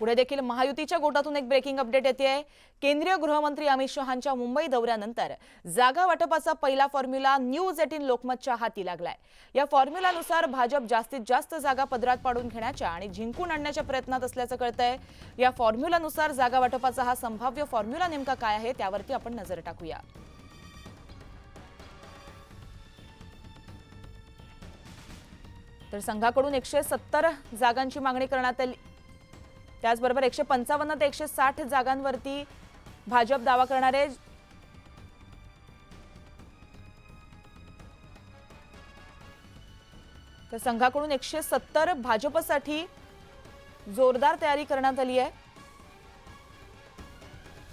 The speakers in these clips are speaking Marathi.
पुढे देखील महायुतीच्या गोटातून एक ब्रेकिंग अपडेट येते। केंद्रीय गृहमंत्री अमित शहांच्या मुंबई दौऱ्यानंतर जागा वाटपाचा पहिला फॉर्म्युला न्यूज 18 लोकमतच्या हाती लागलाय। या फॉर्म्युलानुसार भाजप जास्तीत जास्त जागा पदरात पाडून घेण्याच्या आणि जिंकून आणण्याच्या प्रयत्नात असल्याचं कळतंय। या फॉर्म्युलानुसार जागा वाटपाचा हा संभाव्य फॉर्म्युला नेमका काय आहे त्यावरती आपण नजर टाकूया। तर संघाकडून 170 जागांची मागणी करण्यात आली। त्याचबरोबर 155 ते 160 जागांवरती भाजप दावा करणार आहे। तर संघाकडून 170 भाजपसाठी जोरदार तयारी करण्यात आली आहे।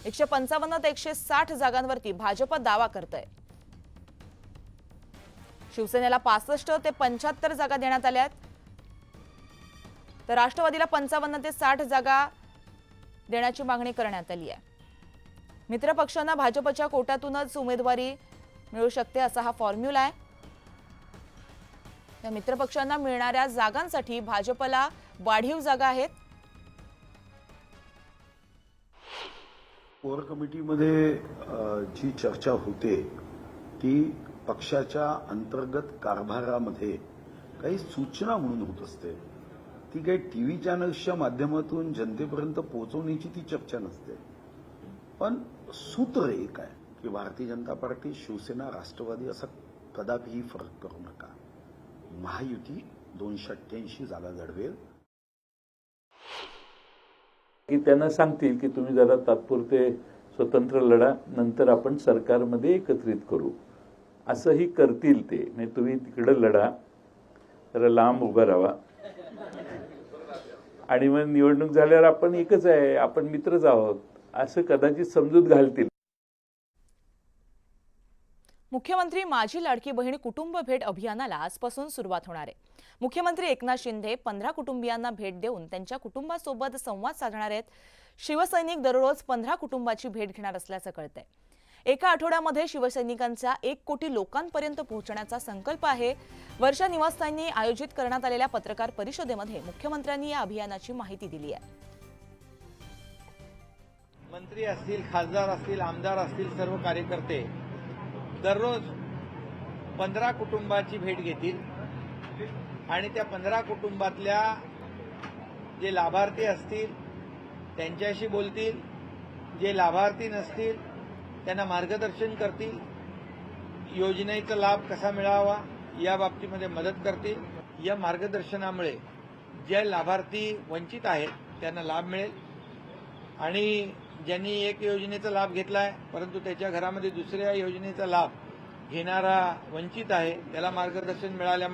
155 ते 160 जागांवरती भाजप दावा करतंय। शिवसेनेला 65 ते 75 जागा देण्यात आल्या आहेत, तर राष्ट्रवादीला 55 ते 60 जागा देण्याची मागणी करण्यात आली आहे। मित्र पक्षांना भाजपच्या कोट्यातूनच उमेदवारी मिळू शकते असा हा फॉर्म्युला आहे। या मित्र पक्षांना मिळणाऱ्या जागांसाठी भाजपला वाढीव जागा आहेत। कोर कमिटीमध्ये जी चर्चा होते ती पक्षाच्या अंतर्गत कारभारामध्ये काही सूचना म्हणून होत असते। ती काही टीव्ही चॅनल्सच्या माध्यमातून जनतेपर्यंत पोहोचवण्याची ती चर्चा नसते। पण सूत्र एक आहे की भारतीय जनता पार्टी, शिवसेना, राष्ट्रवादी असा कदापिही फरक करू नका। महायुती 288 जागा लढवेल। की त्यांना सांगतील की तुम्ही जरा तात्पुरते स्वतंत्र लढा, नंतर आपण सरकारमध्ये एकत्रित करू, असंही करतील ते। म्हणजे तुम्ही तिकडे लढा, जरा लांब उभं राहा आणि मग निवडणूक झाल्यावर आपण एकच आहे, आपण मित्रच आहोत, असं कदाचित समजूत घालतील। मुख्यमंत्री माझी लाडकी बहीण कुटुंब भेट अभियानाला आजपासून सुरुवात होणार आहे। मुख्यमंत्री एकनाथ शिंदे 15 कुटुंबियांना भेट देऊन त्यांच्या कुटुंबासोबत संवाद साधणार आहेत। शिवसैनिक दररोज 15 कुटुंबाची भेट घेणार असल्याचं कळतंय। एका आठवड्यामध्ये शिवसैनिकांचा 1 कोटी लोकांपर्यंत पोहोचण्याचा संकल्प आहे। वर्षा निवासस्थानी आयोजित करण्यात आलेल्या पत्रकार परिषदेमध्ये मुख्यमंत्र्यांनी या अभियानाची माहिती दिली आहे। मंत्री असतील, खासदार असतील, आमदार असतील, सर्व कार्यकर्ते दररोज 15 कुटुंबाची भेट घेतील आणि त्या 15 कुटुंबातल्या जे लाभार्थी असतील त्यांच्याशी बोलतील, जे लाभार्थी नसतील त्यांना मार्गदर्शन करतील, योजनेचा लाभ कसा मिळावा या बाबतीमध्ये मदत करतील। या मार्गदर्शनामुळे जे लाभार्थी वंचित आहेत त्यांना लाभ मिळेल आणि ज्यांनी एक योजनेचा लाभ घेतलाय परंतु त्याच्या घरामध्ये दुसऱ्या योजनेचा लाभ घेणारा वंचित आहे त्याला मार्गदर्शन मिळाल्यामुळे